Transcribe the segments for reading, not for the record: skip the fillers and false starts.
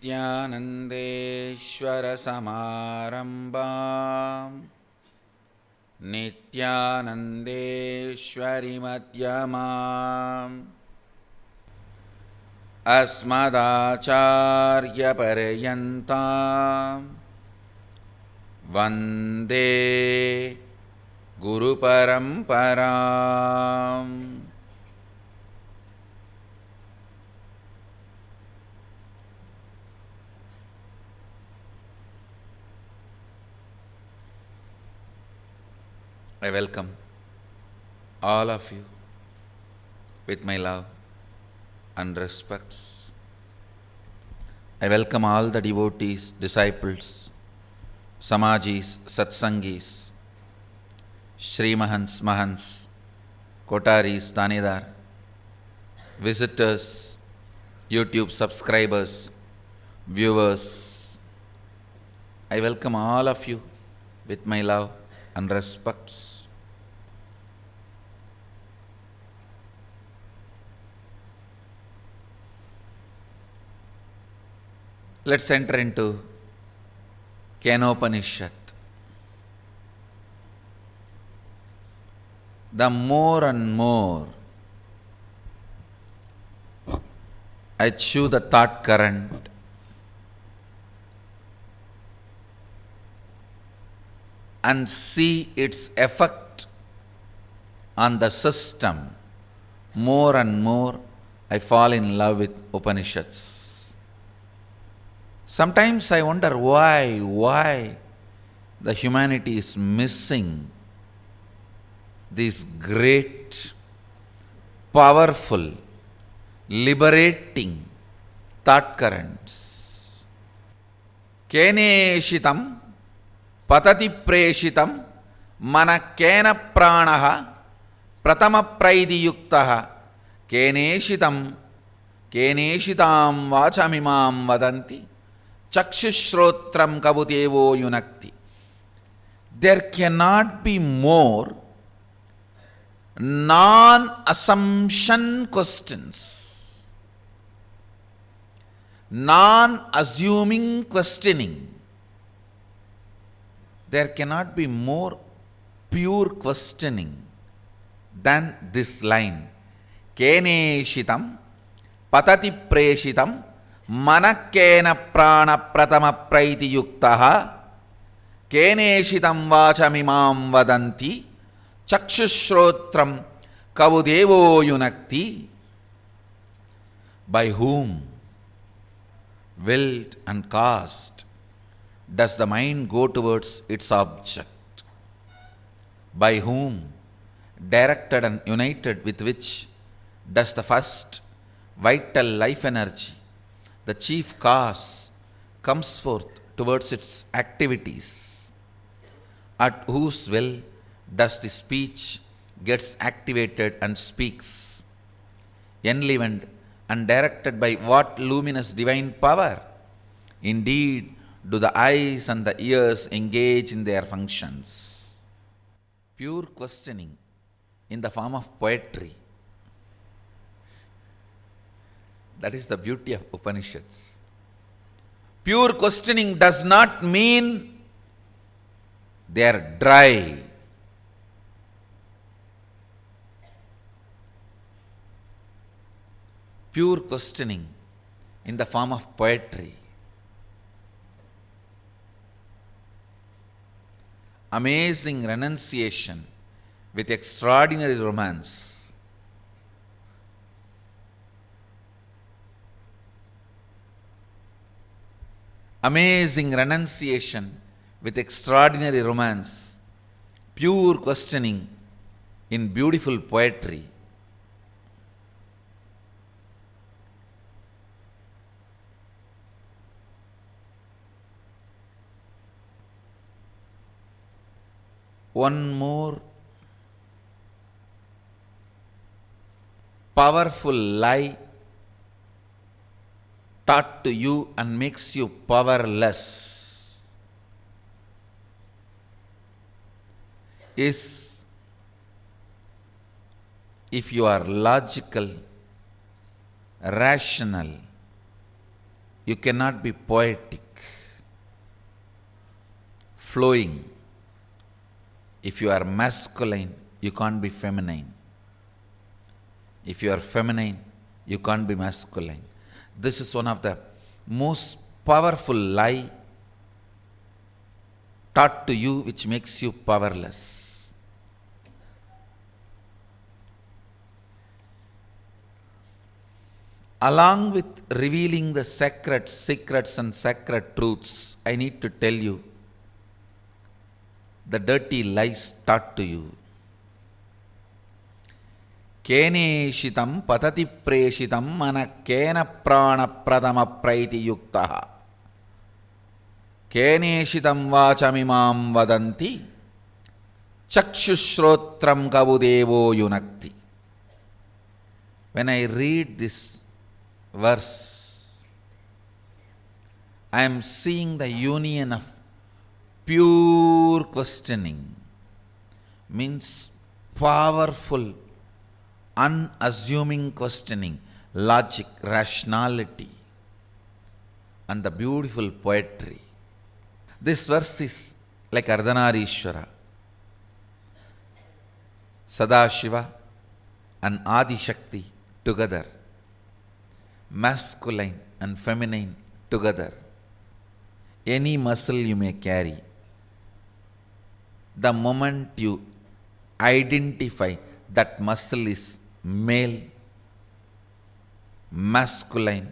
नित्यानन्देश्वरसमारम्भाम् नित्यानन्देश्वरिमध्यमाम् अस्मदाचार्यपर्यन्ताम् वन्दे गुरुपरम्पराम्. I welcome all of you with my love and respects. I welcome all the devotees, disciples, Samajis, Satsangis, Shri Mahants, Mahants, Kotaris, Tanidar, visitors, YouTube subscribers, viewers. I welcome all of you with my love and respects. Let's enter into Kenopanishad. The more and more I chew the thought current, and see its effect on the system, more and more I fall in love with Upanishads. Sometimes I wonder why the humanity is missing these great, powerful, liberating thought currents. Keneshitam patati preshitam manakena pranaha pratama praidiyuktaha keneshitam vachamimam vadanti chakshushrotram kabutevo yunakti. There cannot be more non-assumption questions, non-assuming questioning. There cannot be more pure questioning than this line. Keneshitam patati preshitam manakena prana pratama praiti yuktaha keneshitam vachamimam vadanti chakshushrotram kavudevo yunakti. By whom, willed and caused, does the mind go towards its object? By whom, directed and united with which, does the first vital life energy, the chief cause, comes forth towards its activities? At whose will does the speech gets activated and speaks? Enlivened and directed by what luminous divine power? Indeed, do the eyes and the ears engage in their functions? Pure questioning in the form of poetry. That is the beauty of Upanishads. Pure questioning does not mean they are dry. Pure questioning in the form of poetry. Amazing renunciation with extraordinary romance. Amazing renunciation with extraordinary romance. Pure questioning in beautiful poetry. One more powerful lie taught to you and makes you powerless is, if you are logical, rational, You cannot be poetic, flowing. If you are masculine, you can't be feminine. If you are feminine, you can't be masculine. This is one of the most powerful lie taught to you, which makes you powerless. Along with revealing the sacred secrets and sacred truths, I need to tell you the dirty lies taught to you. Keneshitam patati preshitam mana kena prana pradama praiti yuktaha. Keneshitam vachamimam vadanti chakshushrotram kavudevo yunakti. When I read this verse, I am seeing the union of pure questioning, means powerful, unassuming questioning, logic, rationality, and the beautiful poetry. This verse is like Ardhanarishwara, Sadashiva and Adi Shakti together, masculine and feminine together. Any muscle you may carry, the moment you identify that muscle is male, masculine,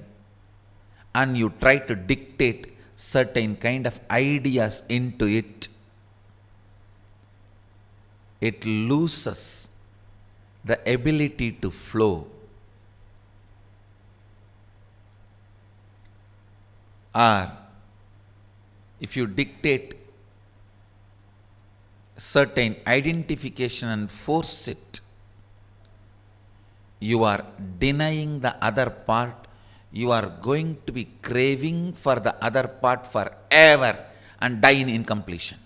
and you try to dictate certain kind of ideas into it, it loses the ability to flow. Or if you dictate certain identification and force it, you are denying the other part. You are going to be craving for the other part forever and die in incompletion.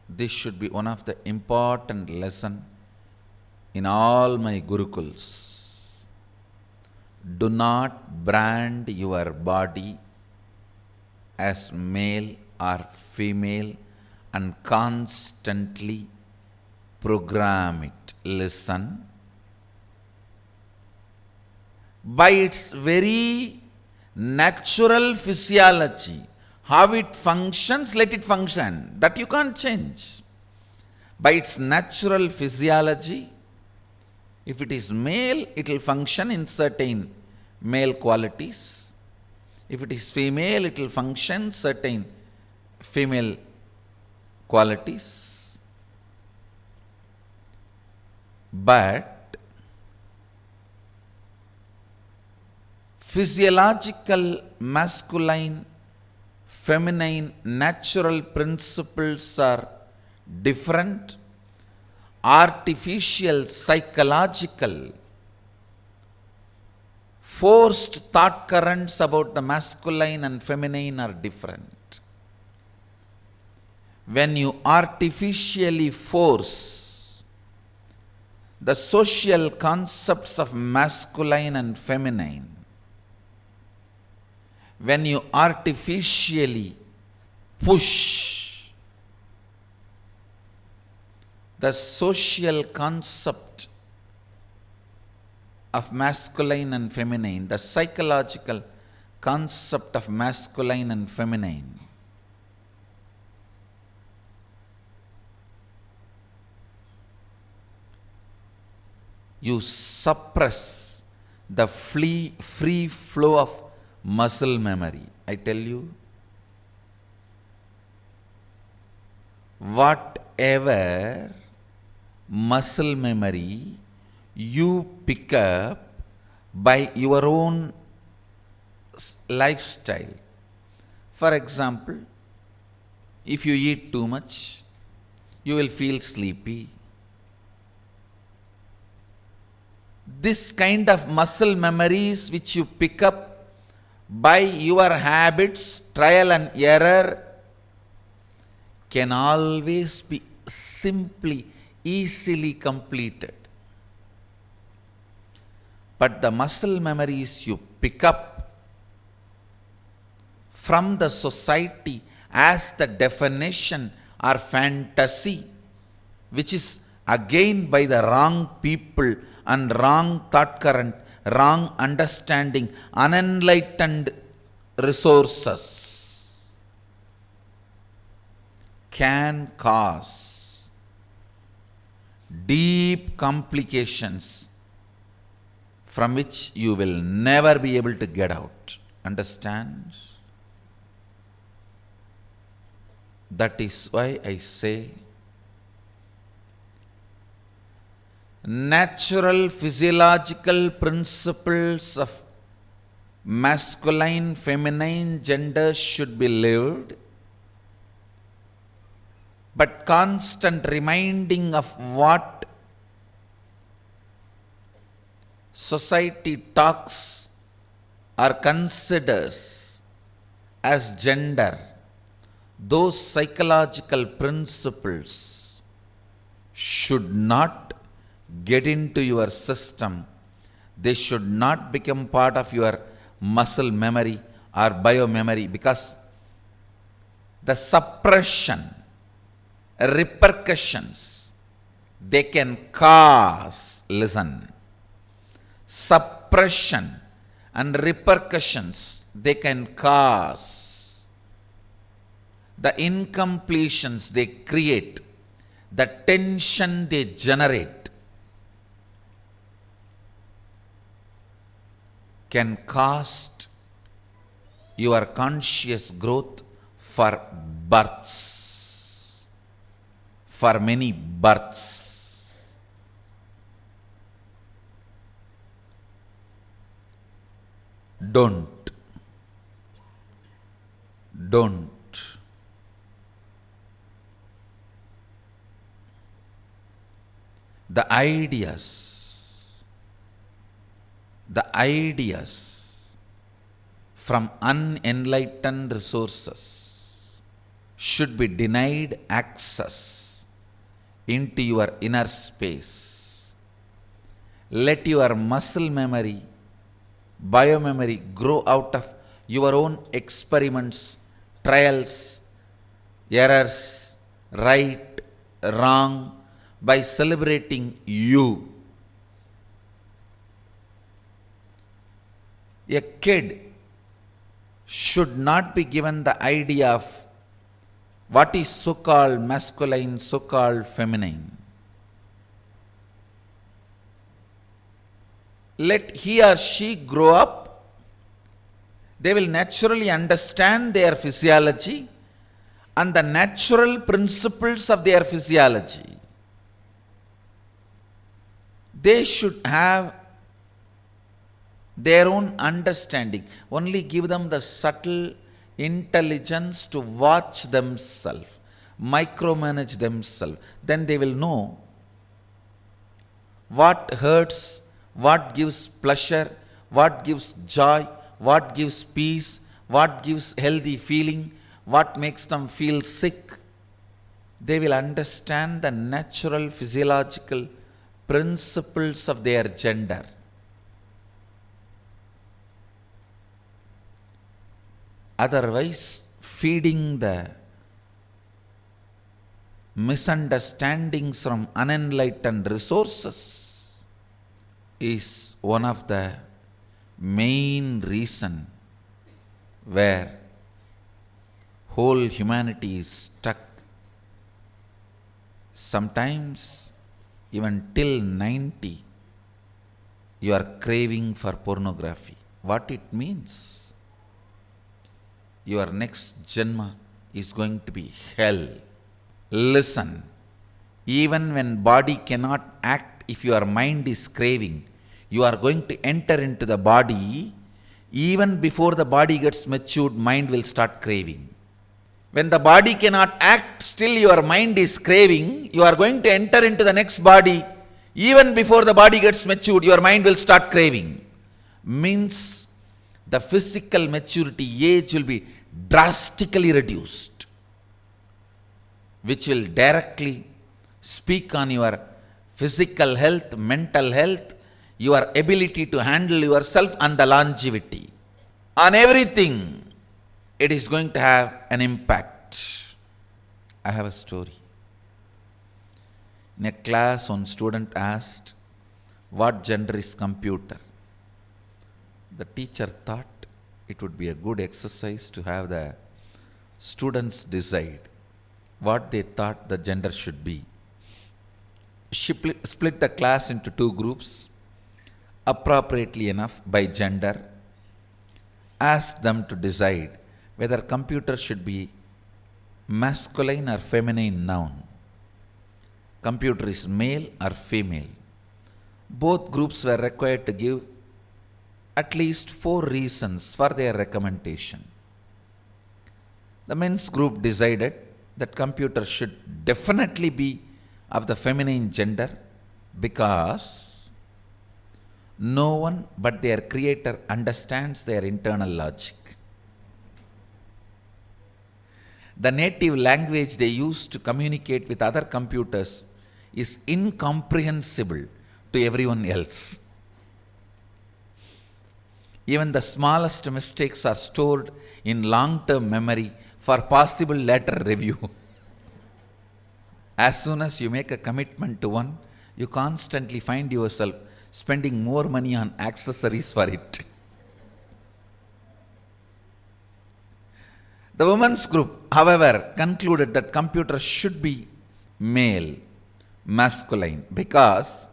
This should be one of the important lessons in all my gurukuls. Do not brand your body as male or female and constantly program it. Listen. By its very natural physiology, how it functions, let it function. That you can't change. By its natural physiology, if it is male, it will function in certain male qualities. If it is female, it will function certain female qualities. But physiological masculine, feminine, natural principles are different. Artificial, psychological, forced thought currents about the masculine and feminine are different. When you artificially force the social concepts of masculine and feminine, when you artificially push the social concept of masculine and feminine, the psychological concept of masculine and feminine, you suppress the free flow of muscle memory. I tell you, whatever muscle memory you pick up by your own lifestyle. For example, if you eat too much, you will feel sleepy. This kind of muscle memories which you pick up by your habits, trial and error, can always be simply, easily completed. But the muscle memories you pick up from the society as the definition or fantasy, which is again by the wrong people and wrong thought current, wrong understanding, unenlightened resources, can cause deep complications from which you will never be able to get out. Understand? That is why I say natural physiological principles of masculine, feminine genders should be lived, but constant reminding of what society talks or considers as gender, those psychological principles should not get into your system. They should not become part of your muscle memory or biomemory, because the suppression, repercussions they can cause, listen, suppression and repercussions they can cause, the incompletions they create, the tension they generate, can cost your conscious growth for births, for many births. Don't. The ideas from unenlightened resources should be denied access into your inner space. Let your muscle memory, biomemory grow out of your own experiments, trials, errors, right, wrong, by celebrating you. A kid should not be given the idea of what is so-called masculine, so-called feminine. Let he or she grow up. They will naturally understand their physiology and the natural principles of their physiology. They should have their own understanding. Only give them the subtle intelligence to watch themselves, micromanage themselves. Then they will know what hurts, what gives pleasure, what gives joy, what gives peace, what gives healthy feeling, what makes them feel sick. They will understand the natural physiological principles of their gender. Otherwise, feeding the misunderstandings from unenlightened resources is one of the main reason where whole humanity is stuck. Sometimes even till 90, you are craving for pornography. What it means? Your next janma is going to be hell. Listen, even when body cannot act, if your mind is craving, you are going to enter into the body. Even before the body gets matured, mind will start craving. When the body cannot act, still your mind is craving, you are going to enter into the next body. Even before the body gets matured, your mind will start craving. Means the physical maturity age will be drastically reduced, which will directly speak on your physical health, mental health, your ability to handle yourself, and the longevity. On everything, it is going to have an impact. I have a story. In a class, one student asked, "What gender is computer?" The teacher thought it would be a good exercise to have the students decide what they thought the gender should be. She split the class into two groups, appropriately enough by gender, asked them to decide whether computer should be masculine or feminine noun. Computer is male or female. Both groups were required to give at least 4 reasons for their recommendation. The men's group decided that computer should definitely be of the feminine gender because no one but their creator understands their internal logic. The native language they use to communicate with other computers is incomprehensible to everyone else. Even the smallest mistakes are stored in long-term memory for possible later review. As soon as you make a commitment to one, you constantly find yourself spending more money on accessories for it. The women's group, however, concluded that computers should be male, masculine, because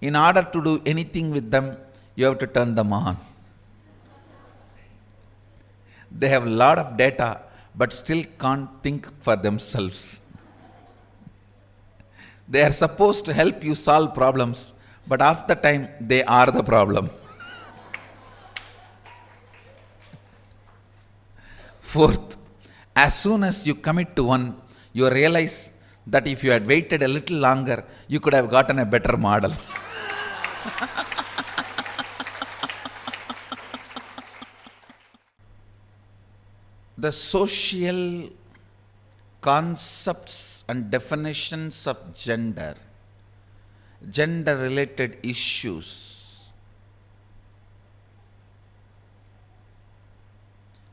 in order to do anything with them, you have to turn them on. They have a lot of data, but still can't think for themselves. They are supposed to help you solve problems, but half the time they are the problem. Fourth, as soon as you commit to one, you realize that if you had waited a little longer, you could have gotten a better model. The social concepts and definitions of gender, gender-related issues,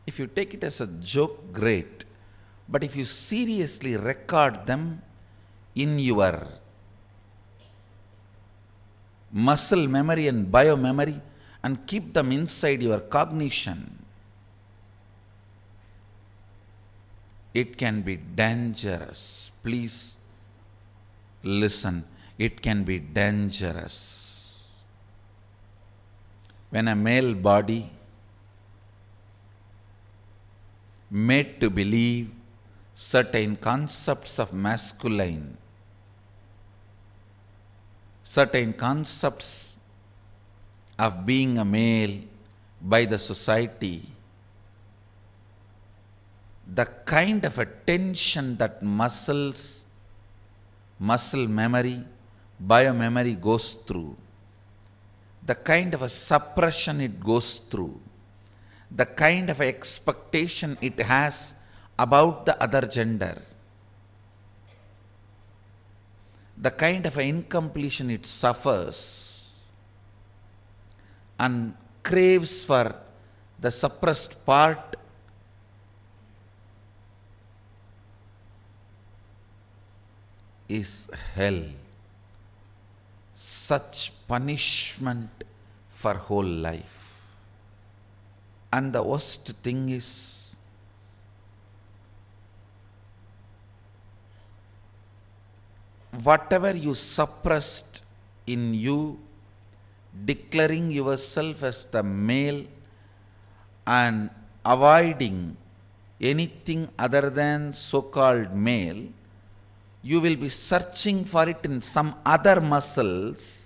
if you take it as a joke, great. But if you seriously record them in your muscle memory and biomemory and keep them inside your cognition, it can be dangerous. Please listen. It can be dangerous. When a male body made to believe certain concepts of masculine, certain concepts of being a male by the society, the kind of a tension that muscle memory, biomemory goes through, the kind of a suppression it goes through, the kind of expectation it has about the other gender, the kind of incompletion it suffers and craves for the suppressed part, is hell. Such punishment for whole life. And the worst thing is, whatever you suppressed in you, declaring yourself as the male and avoiding anything other than so-called male, you will be searching for it in some other muscles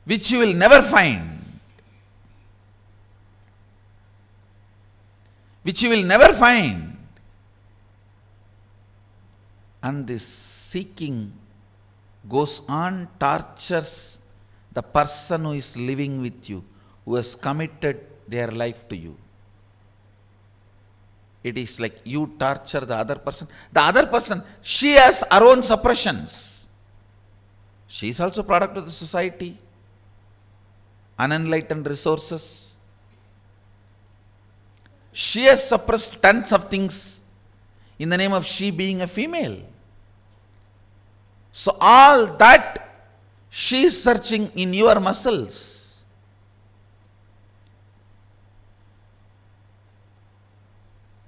which you will never find. Which you will never find. And this seeking goes on, tortures the person who is living with you, who has committed their life to you. It is like you torture the other person. The other person, she has her own suppressions. She is also product of the society, unenlightened resources. She has suppressed tons of things in the name of she being a female. So all that she is searching in your muscles.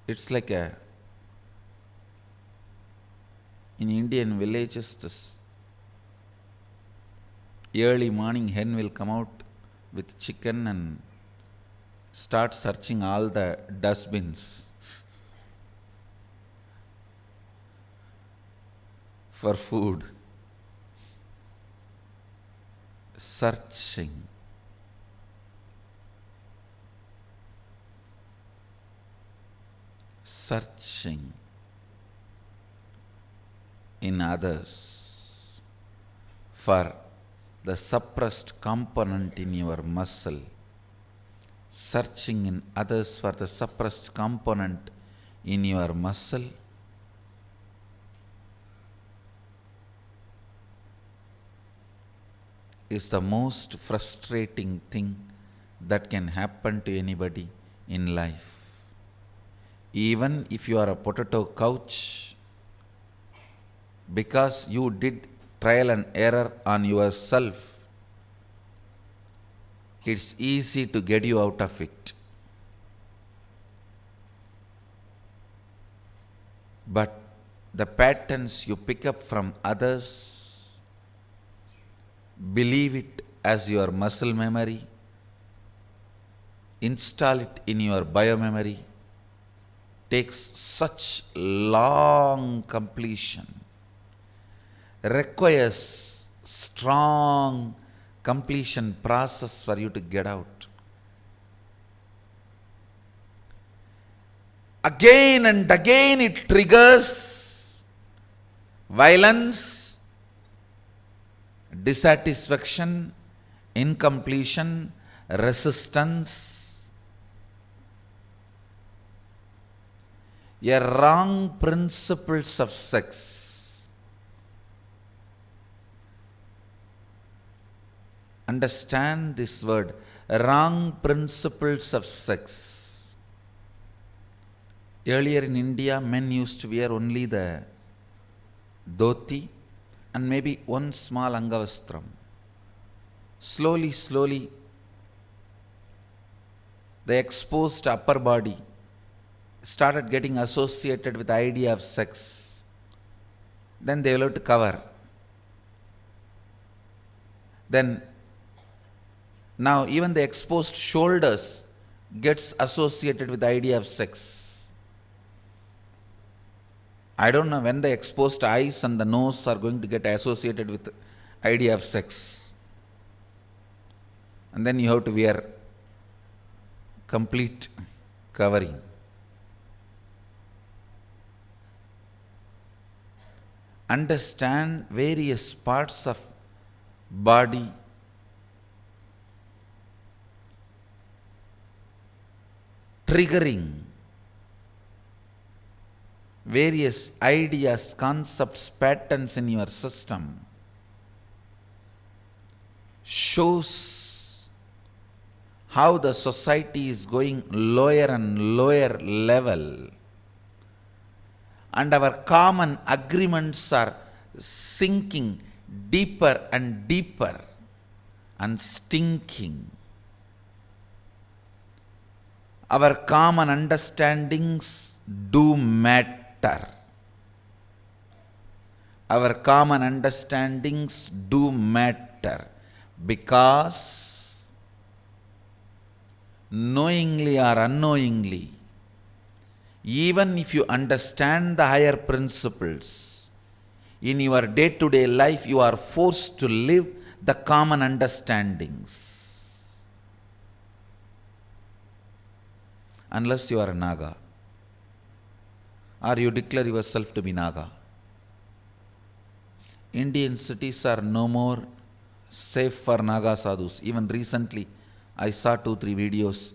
It's like in Indian villages, this early morning hen will come out with chicken and start searching all the dustbins for food. Searching. Searching in others for the suppressed component in your muscle. Searching in others for the suppressed component in your muscle. Is the most frustrating thing that can happen to anybody in life. Even if you are a potato couch, because you did trial and error on yourself, it's easy to get you out of it. But the patterns you pick up from others, believe it as your muscle memory, install it in your biomemory, takes such long completion, requires strong completion process for you to get out. Again and again it triggers violence, dissatisfaction, incompletion, resistance, a wrong principles of sex. Understand this word, wrong principles of sex. Earlier in India, men used to wear only the dhoti and maybe one small angavastram. Slowly, the exposed upper body started getting associated with the idea of sex. Then they will have to cover. Then now even the exposed shoulders gets associated with the idea of sex. I don't know when the exposed eyes and the nose are going to get associated with the idea of sex. And then you have to wear complete covering. Understand various parts of body triggering various ideas, concepts, patterns in your system shows how the society is going lower and lower level, and our common agreements are sinking deeper and deeper and stinking. Our common understandings do matter. Our common understandings do matter because knowingly or unknowingly, even if you understand the higher principles, in your day-to-day life you are forced to live the common understandings. Unless you are a Naga, or you declare yourself to be Naga. Indian cities are no more safe for Naga sadhus. Even recently, I saw 2-3 videos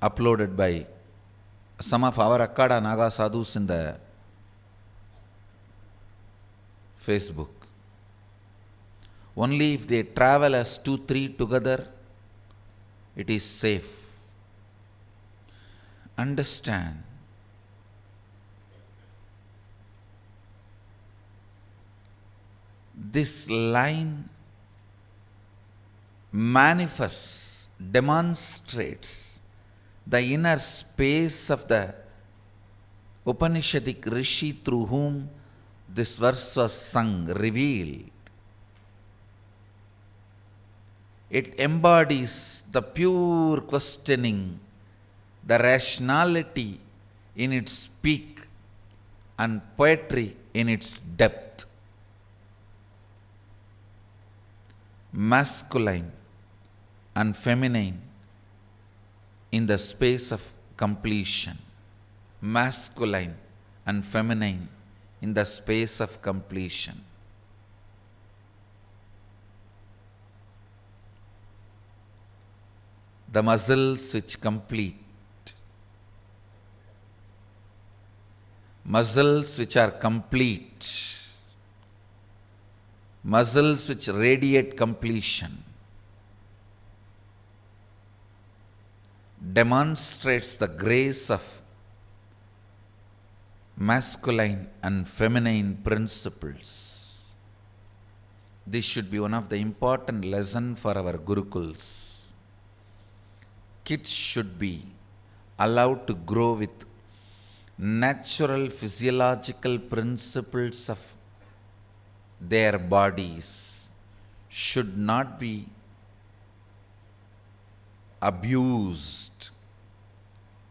uploaded by some of our Akkada Naga sadhus in the Facebook. Only if they travel as 2, 3 together, it is safe. Understand. This line manifests, demonstrates the inner space of the Upanishadic Rishi through whom this verse was sung, revealed. It embodies the pure questioning, the rationality in its peak, and poetry in its depth. Masculine and feminine in the space of completion. Masculine and feminine in the space of completion. The muscles which complete. Muscles which are complete. Muscles which radiate completion. Demonstrates the grace of masculine and feminine principles. This should be one of the important lessons for our Gurukuls. Kids should be allowed to grow with natural physiological principles of their bodies, should not be abused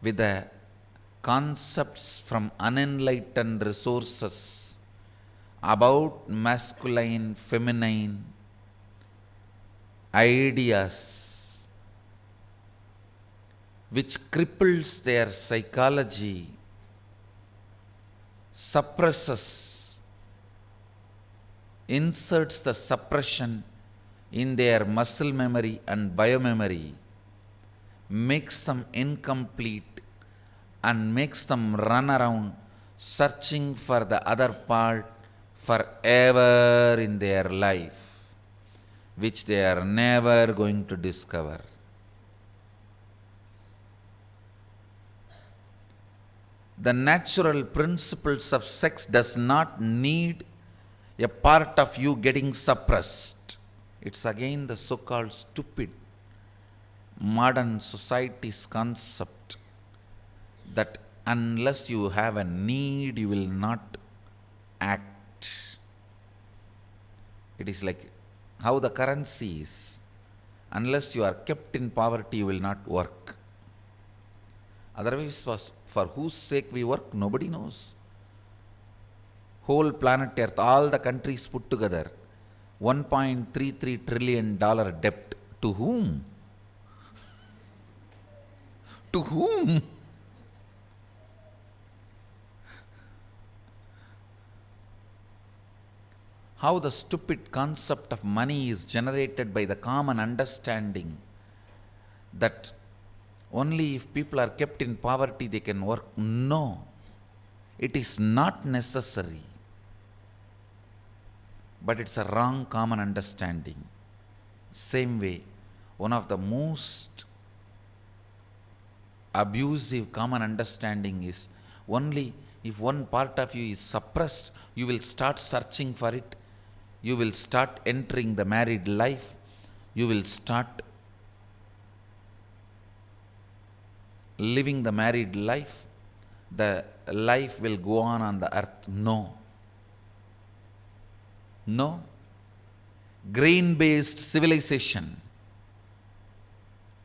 with the concepts from unenlightened resources about masculine, feminine ideas, which cripples their psychology, suppresses, inserts the suppression in their muscle memory and biomemory, makes them incomplete and makes them run around searching for the other part forever in their life, which they are never going to discover. The natural principles of sex does not need a part of you getting suppressed. It's again the so-called stupid modern society's concept that unless you have a need, you will not act. It is like how the currency is. Unless you are kept in poverty, you will not work. Otherwise, for whose sake we work, nobody knows. Whole planet Earth, all the countries put together, $1.33 trillion debt. To whom? To whom? How the stupid concept of money is generated by the common understanding that only if people are kept in poverty they can work. No, it is not necessary. But it's a wrong common understanding. Same way, one of the most abusive common understanding is only if one part of you is suppressed, you will start searching for it. You will start entering the married life. You will start living the married life. The life will go on the earth. No. No. Grain-based civilization,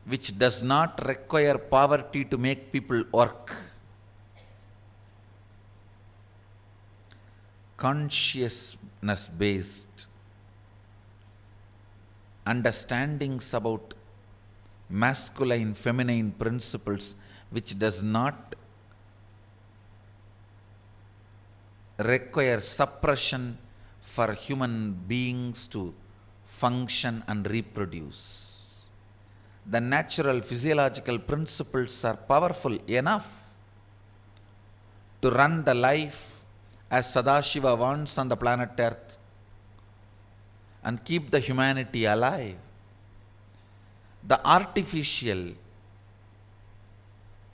which does not require poverty to make people work. Consciousness-based understandings about masculine, feminine principles, which does not require suppression for human beings to function and reproduce. The natural physiological principles are powerful enough to run the life as Sadashiva wants on the planet Earth, and keep the humanity alive. The artificial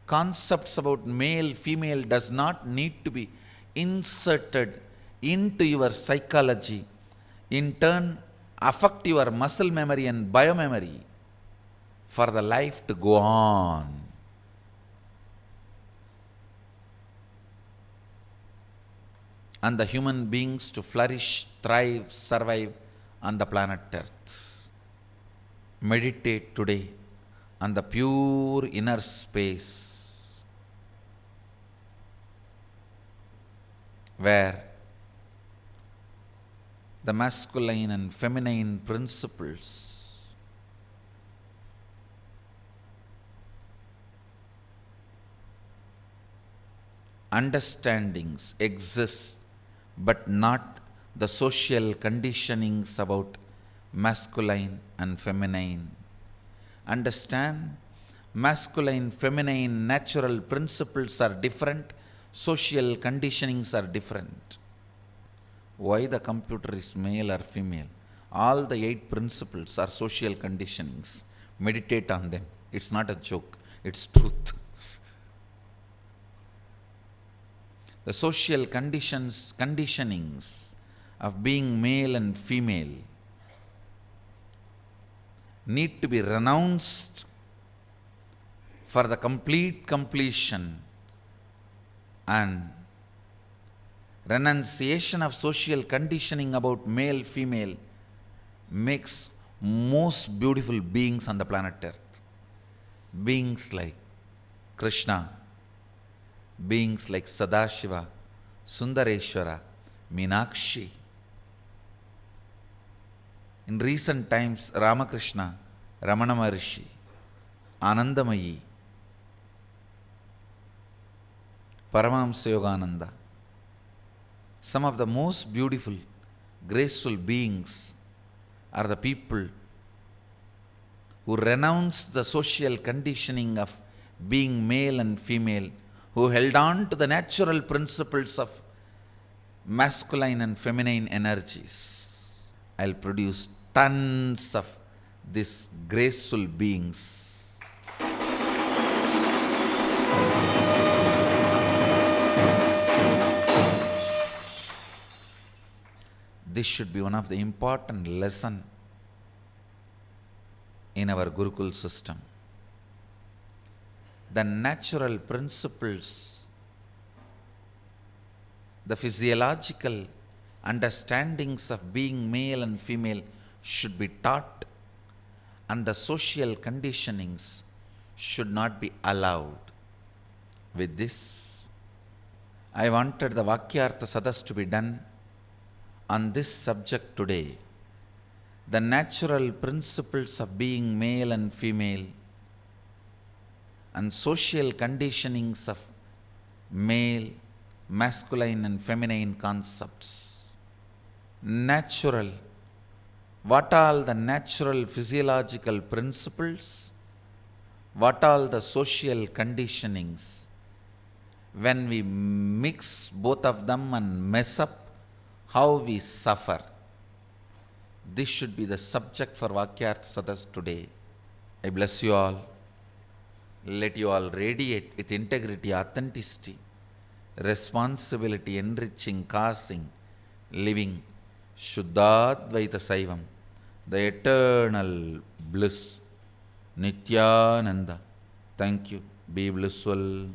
concepts about male, female does not need to be inserted into your psychology, in turn affect your muscle memory and biomemory for the life to go on. And the human beings to flourish, thrive, survive on the planet Earth. Meditate today on the pure inner space where the masculine and feminine principles understandings exist, but not the social conditionings about masculine and feminine. Understand, masculine, feminine, natural principles are different, social conditionings are different. Why the computer is male or female? All the 8 principles are social conditionings. Meditate on them. It's not a joke, it's truth. The social conditionings of being male and female need to be renounced for the complete completion, and renunciation of social conditioning about male, female makes most beautiful beings on the planet Earth. Beings like Krishna, beings like Sadashiva, Sundareshwara, Meenakshi. In recent times, Ramakrishna, Ramana Maharishi, Anandamayi, Paramahamsa Yogananda, some of the most beautiful, graceful beings are the people who renounced the social conditioning of being male and female, who held on to the natural principles of masculine and feminine energies. I'll produce tons of these graceful beings. This should be one of the important lessons in our Gurukul system. The natural principles, the physiological understandings of being male and female should be taught, and the social conditionings should not be allowed. With this, I wanted the Vakyartha Sadas to be done on this subject today. The natural principles of being male and female and social conditionings of male, masculine and feminine concepts. Natural. What all the natural physiological principles? What all the social conditionings? When we mix both of them and mess up, how we suffer. This should be the subject for Vakyartha Sadas today. I bless you all. Let you all radiate with integrity, authenticity, responsibility, enriching, causing, living Shuddhadvaita Saivam, the eternal bliss. Nithyananda. Thank you. Be blissful.